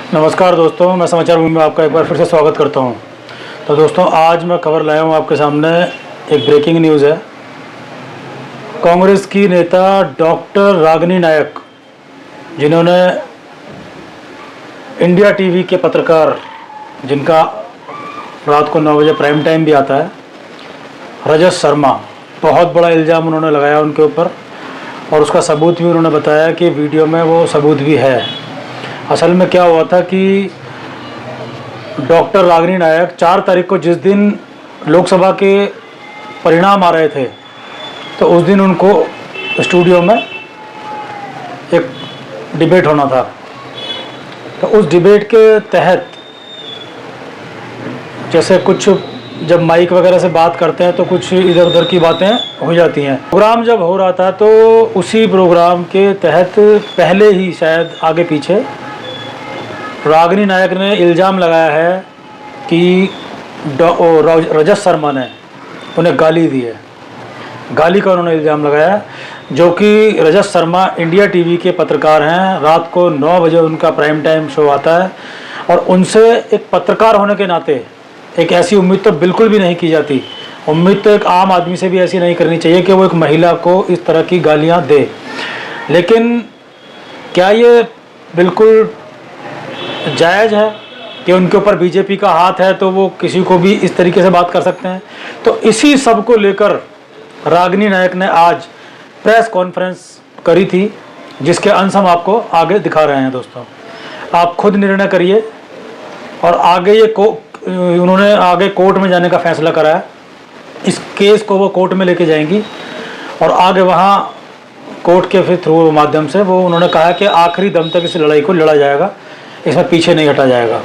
नमस्कार दोस्तों, मैं समाचार भूमि में आपका एक बार फिर से स्वागत करता हूं। तो दोस्तों, आज मैं खबर लाया हूं आपके सामने। एक ब्रेकिंग न्यूज़ है। कांग्रेस की नेता डॉक्टर रागिनी नायक, जिन्होंने इंडिया टीवी के पत्रकार, जिनका रात को 9 बजे प्राइम टाइम भी आता है, रजत शर्मा, बहुत बड़ा इल्ज़ाम उन्होंने लगाया उनके ऊपर, और उसका सबूत भी उन्होंने बताया कि वीडियो में वो सबूत भी है। असल में क्या हुआ था कि डॉक्टर रागिनी नायक 4 तारीख को, जिस दिन लोकसभा के परिणाम आ रहे थे, तो उस दिन उनको स्टूडियो में एक डिबेट होना था। तो उस डिबेट के तहत, जैसे कुछ जब माइक वगैरह से बात करते हैं तो कुछ इधर उधर की बातें हो जाती हैं। प्रोग्राम जब हो रहा था तो उसी प्रोग्राम के तहत पहले ही, शायद आगे पीछे, रागिनी नायक ने इल्ज़ाम लगाया है कि रजत शर्मा ने उन्हें गाली दी है। गाली का उन्होंने इल्ज़ाम लगाया है, जो कि रजत शर्मा इंडिया टीवी के पत्रकार हैं। रात को 9 बजे उनका प्राइम टाइम शो आता है, और उनसे एक पत्रकार होने के नाते एक ऐसी उम्मीद तो बिल्कुल भी नहीं की जाती। उम्मीद तो एक आम आदमी से भी ऐसी नहीं करनी चाहिए कि वो एक महिला को इस तरह की गालियाँ दे। लेकिन क्या ये बिल्कुल जायज़ है कि उनके ऊपर बीजेपी का हाथ है, तो वो किसी को भी इस तरीके से बात कर सकते हैं? तो इसी सब को लेकर रागिनी नायक ने आज प्रेस कॉन्फ्रेंस करी थी, जिसके अंश हम आपको आगे दिखा रहे हैं। दोस्तों, आप खुद निर्णय करिए। और आगे उन्होंने आगे कोर्ट में जाने का फैसला करा है। इस केस को वो कोर्ट में लेके जाएंगी, और आगे वहाँ कोर्ट के फिर थ्रू माध्यम से वो उन्होंने कहा कि आखिरी दम तक इस लड़ाई को लड़ा जाएगा, इसमें पीछे नहीं हटा जाएगा।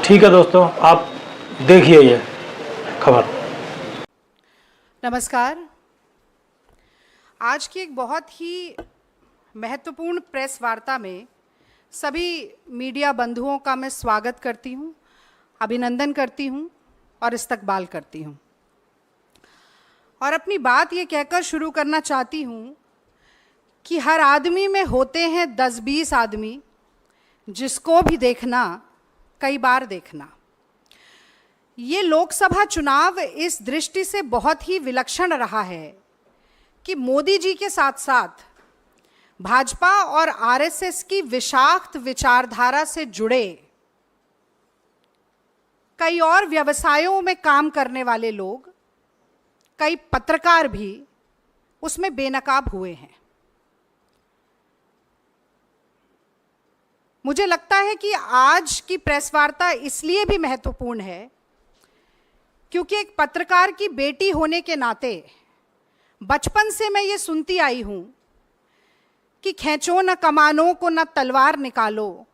ठीक है दोस्तों, आप देखिए ये खबर। नमस्कार। आज की एक बहुत ही महत्वपूर्ण प्रेस वार्ता में सभी मीडिया बंधुओं का मैं स्वागत करती हूं, अभिनंदन करती हूं और इस्तकबाल करती हूं। और अपनी बात ये कहकर शुरू करना चाहती हूं कि हर आदमी में होते हैं 10-20 आदमी, जिसको भी देखना कई बार देखना। ये लोकसभा चुनाव इस दृष्टि से बहुत ही विलक्षण रहा है कि मोदी जी के साथ साथ भाजपा और आरएसएस की विषाक्त विचारधारा से जुड़े कई और व्यवसायों में काम करने वाले लोग, कई पत्रकार भी उसमें बेनकाब हुए हैं। मुझे लगता है कि आज की प्रेस वार्ता इसलिए भी महत्वपूर्ण है क्योंकि एक पत्रकार की बेटी होने के नाते बचपन से मैं ये सुनती आई हूं कि खींचो न कमानों को न तलवार निकालो,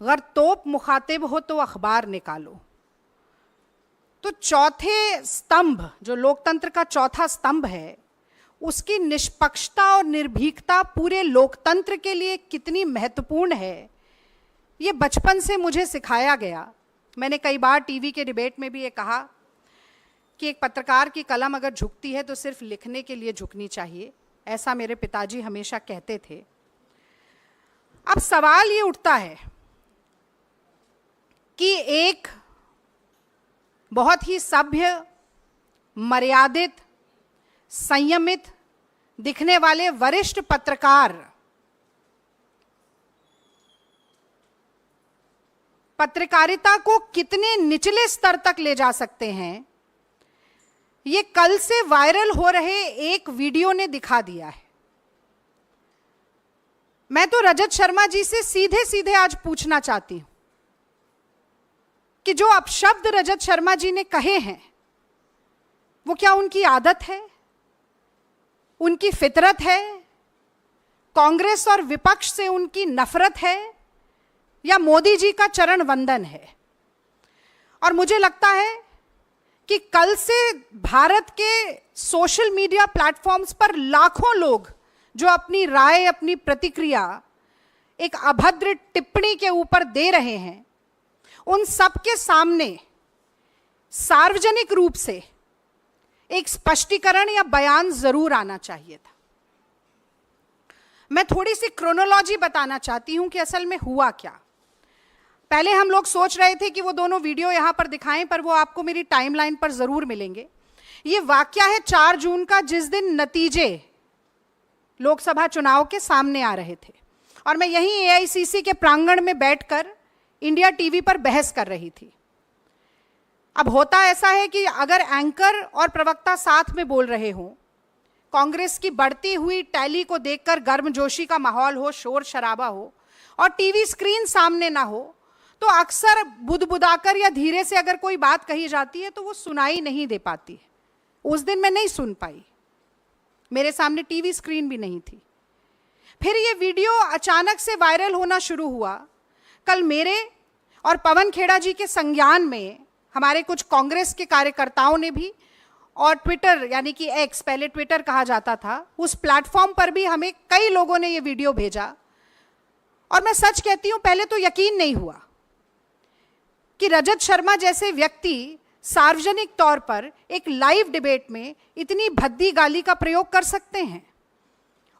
अगर तोप मुखातिब हो तो अखबार निकालो। तो चौथे स्तंभ, जो लोकतंत्र का चौथा स्तंभ है, उसकी निष्पक्षता और निर्भीकता पूरे लोकतंत्र के लिए कितनी महत्वपूर्ण है, ये बचपन से मुझे सिखाया गया। मैंने कई बार टीवी के डिबेट में भी ये कहा कि एक पत्रकार की कलम अगर झुकती है तो सिर्फ लिखने के लिए झुकनी चाहिए, ऐसा मेरे पिताजी हमेशा कहते थे। अब सवाल ये उठता है कि एक बहुत ही सभ्य, मर्यादित, संयमित दिखने वाले वरिष्ठ पत्रकार पत्रकारिता को कितने निचले स्तर तक ले जा सकते हैं, ये कल से वायरल हो रहे एक वीडियो ने दिखा दिया है। मैं तो रजत शर्मा जी से सीधे सीधे आज पूछना चाहती हूं कि जो अपशब्द रजत शर्मा जी ने कहे हैं, वो क्या उनकी आदत है, उनकी फितरत है, कांग्रेस और विपक्ष से उनकी नफरत है, या मोदी जी का चरण वंदन है? और मुझे लगता है कि कल से भारत के सोशल मीडिया प्लेटफॉर्म्स पर लाखों लोग जो अपनी राय, अपनी प्रतिक्रिया एक अभद्र टिप्पणी के ऊपर दे रहे हैं, उन सब के सामने सार्वजनिक रूप से एक स्पष्टीकरण या बयान जरूर आना चाहिए था। मैं थोड़ी सी क्रोनोलॉजी बताना चाहती हूं कि असल में हुआ क्या। पहले हम लोग सोच रहे थे कि वो दोनों वीडियो यहां पर दिखाएं, पर वो आपको मेरी टाइमलाइन पर जरूर मिलेंगे। ये वाकया है 4 जून का, जिस दिन नतीजे लोकसभा चुनाव के सामने आ रहे थे और मैं यहीं एआईसीसी के प्रांगण में बैठकर इंडिया टीवी पर बहस कर रही थी। अब होता ऐसा है कि अगर एंकर और प्रवक्ता साथ में बोल रहे हों, कांग्रेस की बढ़ती हुई टैली को देखकर गर्मजोशी का माहौल हो, शोर शराबा हो और टीवी स्क्रीन सामने ना हो, तो अक्सर बुदबुदाकर या धीरे से अगर कोई बात कही जाती है तो वो सुनाई नहीं दे पाती है। उस दिन मैं नहीं सुन पाई, मेरे सामने टीवी स्क्रीन भी नहीं थी। फिर ये वीडियो अचानक से वायरल होना शुरू हुआ। कल मेरे और पवन खेड़ा जी के संज्ञान में हमारे कुछ कांग्रेस के कार्यकर्ताओं ने भी, और ट्विटर यानी कि एक्स, पहले ट्विटर कहा जाता था, उस प्लेटफॉर्म पर भी हमें कई लोगों ने ये वीडियो भेजा। और मैं सच कहती हूं, पहले तो यकीन नहीं हुआ कि रजत शर्मा जैसे व्यक्ति सार्वजनिक तौर पर एक लाइव डिबेट में इतनी भद्दी गाली का प्रयोग कर सकते हैं।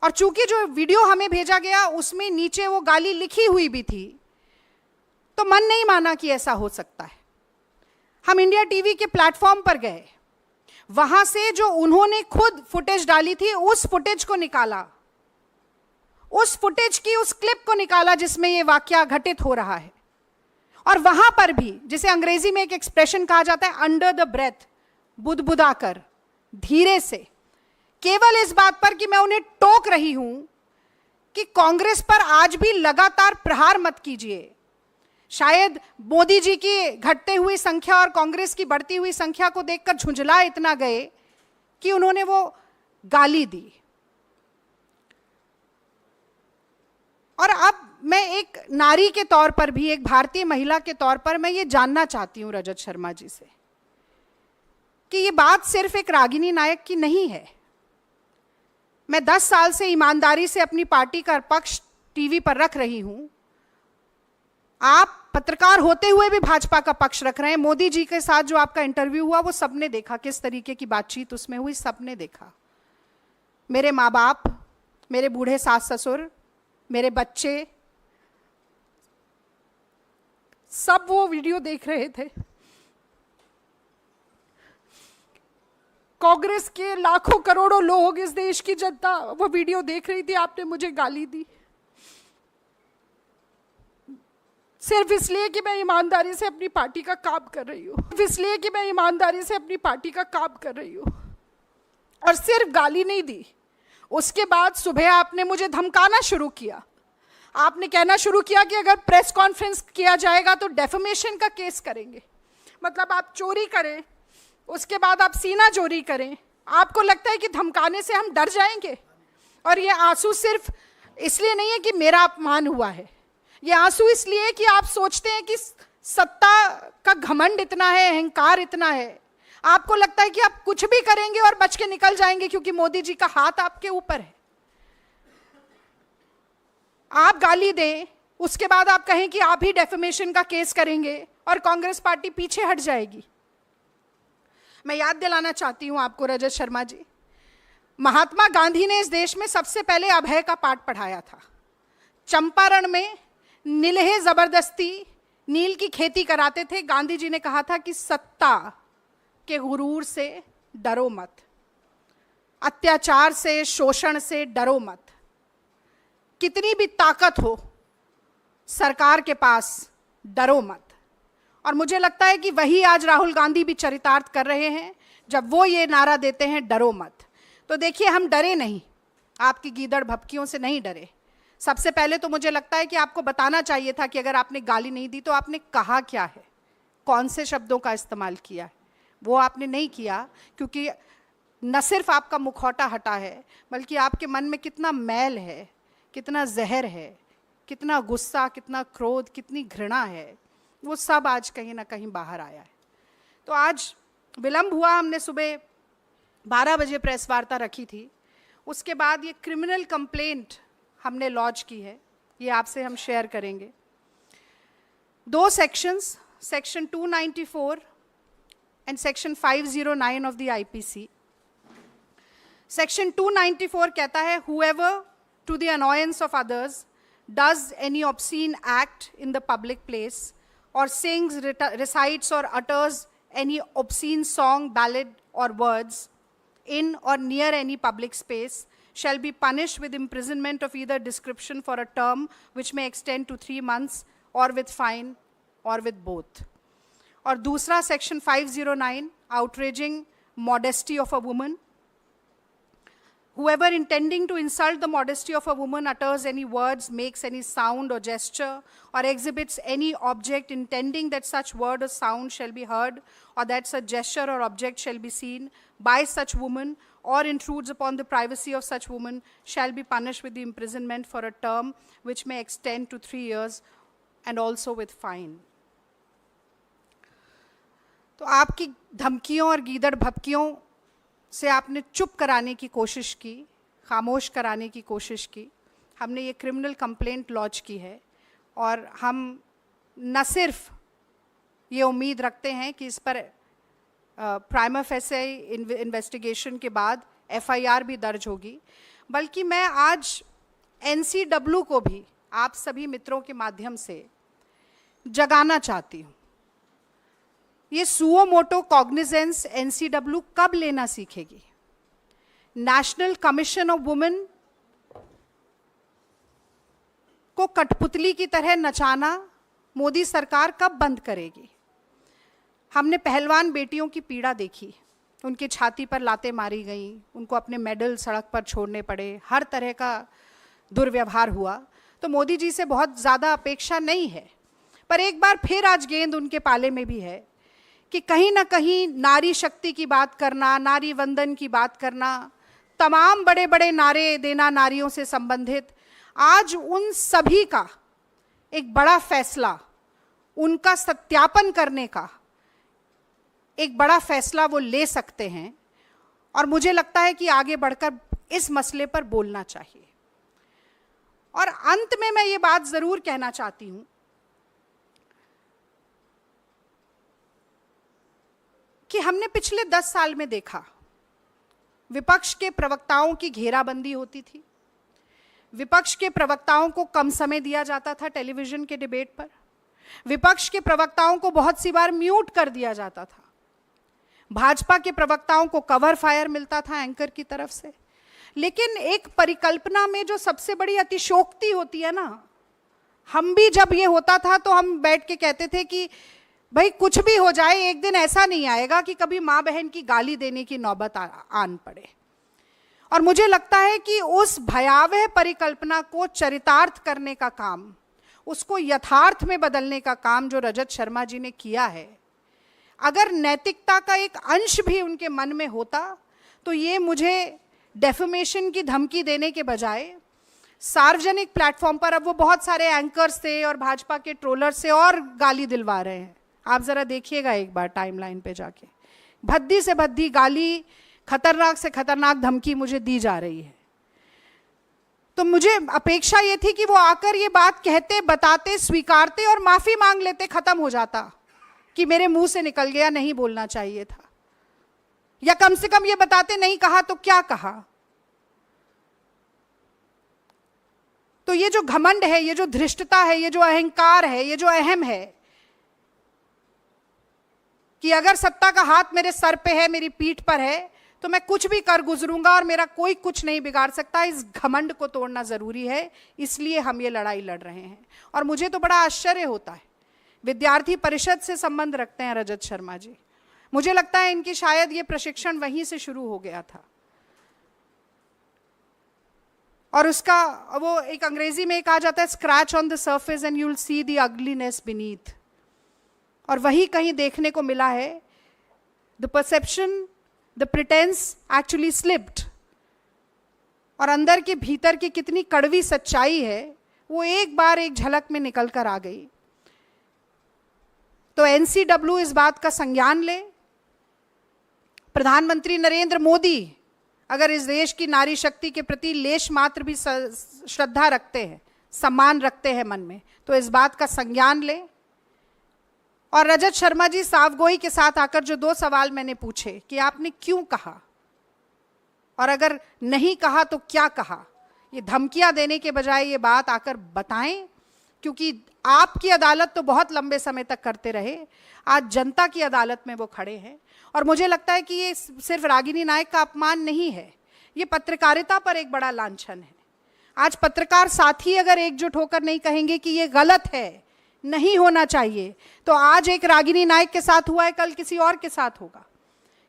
और चूंकि जो वीडियो हमें भेजा गया उसमें नीचे वो गाली लिखी हुई भी थी, तो मन नहीं माना कि ऐसा हो सकता है। हम इंडिया टीवी के प्लेटफॉर्म पर गए, वहां से जो उन्होंने खुद फुटेज डाली थी उस फुटेज को निकाला, उस फुटेज की उस क्लिप को निकाला जिसमें ये वाकया घटित हो रहा है। और वहां पर भी, जिसे अंग्रेजी में एक एक्सप्रेशन कहा जाता है, अंडर द ब्रेथ, बुदबुदाकर, धीरे से, केवल इस बात पर कि मैं उन्हें टोक रही हूं कि कांग्रेस पर आज भी लगातार प्रहार मत कीजिए। शायद मोदी जी की घटते हुई संख्या और कांग्रेस की बढ़ती हुई संख्या को देखकर झुंझला इतना गए कि उन्होंने वो गाली दी। और अब मैं एक नारी के तौर पर भी, एक भारतीय महिला के तौर पर, मैं ये जानना चाहती हूं रजत शर्मा जी से कि ये बात सिर्फ एक रागिनी नायक की नहीं है। मैं 10 साल से ईमानदारी से अपनी पार्टी का पक्ष टीवी पर रख रही हूं। आप पत्रकार होते हुए भी भाजपा का पक्ष रख रहे हैं। मोदी जी के साथ जो आपका इंटरव्यू हुआ वो सबने देखा, किस तरीके की बातचीत उसमें हुई, सबने देखा। मेरे माँ बाप, मेरे बूढ़े सास ससुर, मेरे बच्चे, सब वो वीडियो देख रहे थे। कांग्रेस के लाखों करोड़ों लोग, इस देश की जनता वो वीडियो देख रही थी। आपने मुझे गाली दी सिर्फ इसलिए कि मैं ईमानदारी से अपनी पार्टी का काम कर रही हूँ, इसलिए कि मैं ईमानदारी से अपनी पार्टी का काम कर रही हूँ। और सिर्फ गाली नहीं दी, उसके बाद सुबह आपने मुझे धमकाना शुरू किया। आपने कहना शुरू किया कि अगर प्रेस कॉन्फ्रेंस किया जाएगा तो डेफेमेशन का केस करेंगे। मतलब आप चोरी करें, उसके बाद आप सीना चोरी करें। आपको लगता है कि धमकाने से हम डर जाएंगे? और ये आंसू सिर्फ इसलिए नहीं है कि मेरा अपमान हुआ है, ये आंसू इसलिए कि आप सोचते हैं कि सत्ता का घमंड इतना है, अहंकार इतना है, आपको लगता है कि आप कुछ भी करेंगे और बच के निकल जाएंगे क्योंकि मोदी जी का हाथ आपके ऊपर है। आप गाली दें, उसके बाद आप कहें कि आप ही डेफेमेशन का केस करेंगे और कांग्रेस पार्टी पीछे हट जाएगी। मैं याद दिलाना चाहती हूं आपको रजत शर्मा जी, महात्मा गांधी ने इस देश में सबसे पहले अभय का पाठ पढ़ाया था। चंपारण में नीलहे जबरदस्ती नील की खेती कराते थे। गांधी जी ने कहा था कि सत्ता के गुरूर से डरो मत, अत्याचार से, शोषण से डरो मत। कितनी भी ताकत हो सरकार के पास, डरो मत। और मुझे लगता है कि वही आज राहुल गांधी भी चरितार्थ कर रहे हैं जब वो ये नारा देते हैं, डरो मत। तो देखिए, हम डरे नहीं, आपकी गीदड़ भपकियों से नहीं डरे। सबसे पहले तो मुझे लगता है कि आपको बताना चाहिए था कि अगर आपने गाली नहीं दी तो आपने कहा क्या है, कौन से शब्दों का इस्तेमाल किया है। वो आपने नहीं किया क्योंकि न सिर्फ आपका मुखौटा हटा है, बल्कि आपके मन में कितना मैल है, कितना जहर है, कितना गुस्सा, कितना क्रोध, कितनी घृणा है, वो सब आज कहीं ना कहीं बाहर आया है। तो आज विलंब हुआ, हमने सुबह 12 बजे प्रेस वार्ता रखी थी। उसके बाद ये क्रिमिनल कंप्लेंट हमने लॉन्च की है, ये आपसे हम शेयर करेंगे। 2 sections, section 294 and section 509 of the IPC. Section 294 कहता है, whoever to the annoyance of others does any obscene act in the public place, or sings, recites, or utters any obscene song, ballad, or words in or near any public space shall be punished with imprisonment of either description for a term which may extend to 3 months, or with fine, or with both. और दूसरा section 509, outraging modesty of a woman. Whoever intending to insult the modesty of a woman utters any words, makes any sound or gesture, or exhibits any object intending that such word or sound shall be heard, or that such gesture or object shall be seen by such woman, or intrudes upon the privacy of such woman, shall be punished with the imprisonment for a term which may extend to 3 years, and also with fine. तो आपकी धमकियों और गीदड़ भपकियों से आपने चुप कराने की कोशिश की, खामोश कराने की कोशिश की। हमने ये क्रिमिनल कंप्लेंट लॉन्च की है, और हम न सिर्फ ये उम्मीद रखते हैं कि इस पर प्राइमा फेसे इन्वेस्टिगेशन के बाद एफआईआर भी दर्ज होगी, बल्कि मैं आज एनसीडब्ल्यू को भी आप सभी मित्रों के माध्यम से जगाना चाहती हूँ। ये सुओ मोटो कॉग्निजेंस एनसीडब्ल्यू कब लेना सीखेगी? नेशनल कमीशन ऑफ वुमेन को कठपुतली की तरह नचाना मोदी सरकार कब बंद करेगी? हमने पहलवान बेटियों की पीड़ा देखी, उनकी छाती पर लातें मारी गईं, उनको अपने मेडल सड़क पर छोड़ने पड़े, हर तरह का दुर्व्यवहार हुआ। तो मोदी जी से बहुत ज़्यादा अपेक्षा नहीं है, पर एक बार फिर आज गेंद उनके पाले में भी है कि कहीं ना कहीं नारी शक्ति की बात करना, नारी वंदन की बात करना, तमाम बड़े बड़े नारे देना नारियों से संबंधित, आज उन सभी का एक बड़ा फैसला, उनका सत्यापन करने का एक बड़ा फैसला वो ले सकते हैं। और मुझे लगता है कि आगे बढ़कर इस मसले पर बोलना चाहिए। और अंत में मैं ये बात जरूर कहना चाहती हूं कि हमने पिछले 10 साल में देखा, विपक्ष के प्रवक्ताओं की घेराबंदी होती थी, विपक्ष के प्रवक्ताओं को कम समय दिया जाता था टेलीविजन के डिबेट पर, विपक्ष के प्रवक्ताओं को बहुत सी बार म्यूट कर दिया जाता था, भाजपा के प्रवक्ताओं को कवर फायर मिलता था एंकर की तरफ से। लेकिन एक परिकल्पना में जो सबसे बड़ी अतिशोक्ति होती है ना, हम भी जब ये होता था तो हम बैठ के कहते थे कि भाई कुछ भी हो जाए, एक दिन ऐसा नहीं आएगा कि कभी माँ बहन की गाली देने की नौबत आन पड़े। और मुझे लगता है कि उस भयावह परिकल्पना को चरितार्थ करने का काम, उसको यथार्थ में बदलने का काम जो रजत शर्मा जी ने किया है, अगर नैतिकता का एक अंश भी उनके मन में होता तो ये मुझे डेफेमेशन की धमकी देने के बजाय सार्वजनिक प्लेटफॉर्म पर, अब वो बहुत सारे एंकर्स थे और भाजपा के ट्रोलर से और गाली दिलवा रहे हैं। आप जरा देखिएगा एक बार टाइमलाइन पे जाके, भद्दी से भद्दी गाली, खतरनाक से खतरनाक धमकी मुझे दी जा रही है। तो मुझे अपेक्षा ये थी कि वो आकर ये बात कहते, बताते, स्वीकारते और माफी मांग लेते, खत्म हो जाता कि मेरे मुंह से निकल गया, नहीं बोलना चाहिए था, या कम से कम ये बताते नहीं कहा तो क्या कहा। तो ये जो घमंड है, ये जो धृष्टता है, ये जो अहंकार है, ये जो अहम है कि अगर सत्ता का हाथ मेरे सर पे है, मेरी पीठ पर है, तो मैं कुछ भी कर गुजरूंगा और मेरा कोई कुछ नहीं बिगाड़ सकता, इस घमंड को तोड़ना जरूरी है। इसलिए हम ये लड़ाई लड़ रहे हैं। और मुझे तो बड़ा आश्चर्य होता है, विद्यार्थी परिषद से संबंध रखते हैं रजत शर्मा जी, मुझे लगता है इनकी शायद ये प्रशिक्षण वहीं से शुरू हो गया था। और उसका वो एक अंग्रेजी में कहा जाता है, scratch on the surface and you will see the ugliness beneath. और वही कहीं देखने को मिला है, the perception, the pretence actually slipped. और अंदर के भीतर की कितनी कड़वी सच्चाई है वो एक बार एक झलक में निकल कर आ गई। तो एनसीडब्ल्यू इस बात का संज्ञान ले। प्रधानमंत्री नरेंद्र मोदी अगर इस देश की नारी शक्ति के प्रति लेश मात्र भी श्रद्धा रखते हैं, सम्मान रखते हैं मन में, तो इस बात का संज्ञान ले। और रजत शर्मा जी सावगोई के साथ आकर जो 2 सवाल मैंने पूछे कि आपने क्यों कहा और अगर नहीं कहा तो क्या कहा, ये धमकियां देने के बजाय ये बात आकर बताएं, क्योंकि आपकी अदालत तो बहुत लंबे समय तक करते रहे, आज जनता की अदालत में वो खड़े हैं। और मुझे लगता है कि ये सिर्फ रागिनी नायक का अपमान नहीं है, ये पत्रकारिता पर एक बड़ा लांछन है। आज पत्रकार साथी अगर एकजुट होकर नहीं कहेंगे कि ये गलत है, नहीं होना चाहिए, तो आज एक रागिनी नायक के साथ हुआ है, कल किसी और के साथ होगा।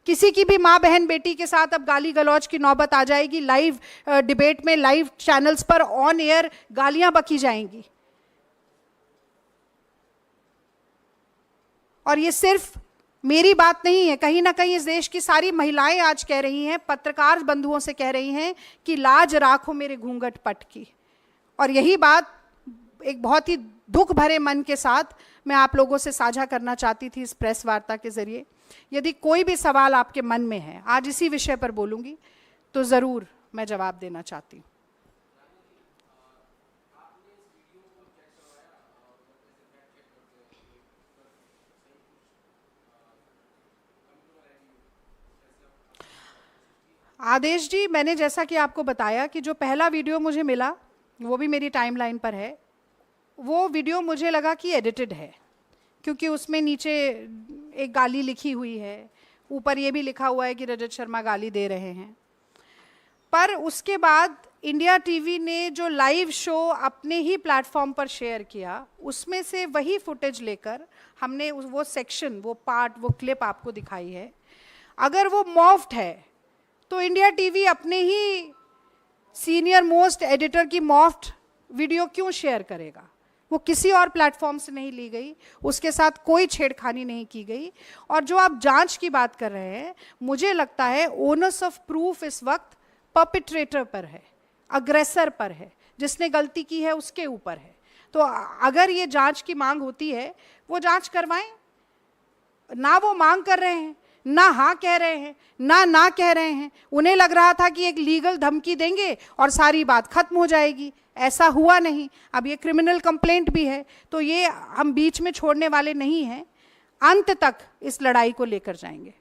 किसी की भी माँ बहन बेटी के साथ अब गाली गलौज की नौबत आ जाएगी, लाइव डिबेट में, लाइव चैनल्स पर ऑन एयर गालियां बकी जाएंगी। और ये सिर्फ मेरी बात नहीं है, कहीं ना कहीं इस देश की सारी महिलाएं आज कह रही हैं, पत्रकार बंधुओं से कह रही हैं कि लाज राखो मेरे घूंघट पट की। और यही बात एक बहुत ही दुख भरे मन के साथ मैं आप लोगों से साझा करना चाहती थी इस प्रेस वार्ता के जरिए। यदि कोई भी सवाल आपके मन में है, आज इसी विषय पर बोलूंगी, तो जरूर मैं जवाब देना चाहती हूँ। आदेश जी, मैंने जैसा कि आपको बताया कि जो पहला वीडियो मुझे मिला वो भी मेरी टाइमलाइन पर है, वो वीडियो मुझे लगा कि एडिटेड है, क्योंकि उसमें नीचे एक गाली लिखी हुई है, ऊपर ये भी लिखा हुआ है कि रजत शर्मा गाली दे रहे हैं। पर उसके बाद इंडिया टीवी ने जो लाइव शो अपने ही प्लेटफॉर्म पर शेयर किया, उसमें से वही फुटेज लेकर हमने वो सेक्शन, वो पार्ट, वो क्लिप आपको दिखाई है। अगर वो मॉफ्ड है तो इंडिया टीवी अपने ही सीनियर मोस्ट एडिटर की मॉफ्ड वीडियो क्यों शेयर करेगा? वो किसी और प्लेटफॉर्म से नहीं ली गई, उसके साथ कोई छेड़खानी नहीं की गई। और जो आप जांच की बात कर रहे हैं, मुझे लगता है ओनस ऑफ प्रूफ इस वक्त परपिट्रेटर पर है, अग्रेसर पर है, जिसने गलती की है उसके ऊपर है। तो अगर ये जांच की मांग होती है, वो जांच करवाएं। ना वो मांग कर रहे हैं, ना हाँ कह रहे हैं, ना कह रहे हैं। उन्हें लग रहा था कि एक लीगल धमकी देंगे और सारी बात खत्म हो जाएगी, ऐसा हुआ नहीं। अब ये क्रिमिनल कंप्लेंट भी है, तो ये हम बीच में छोड़ने वाले नहीं हैं, अंत तक इस लड़ाई को लेकर जाएंगे।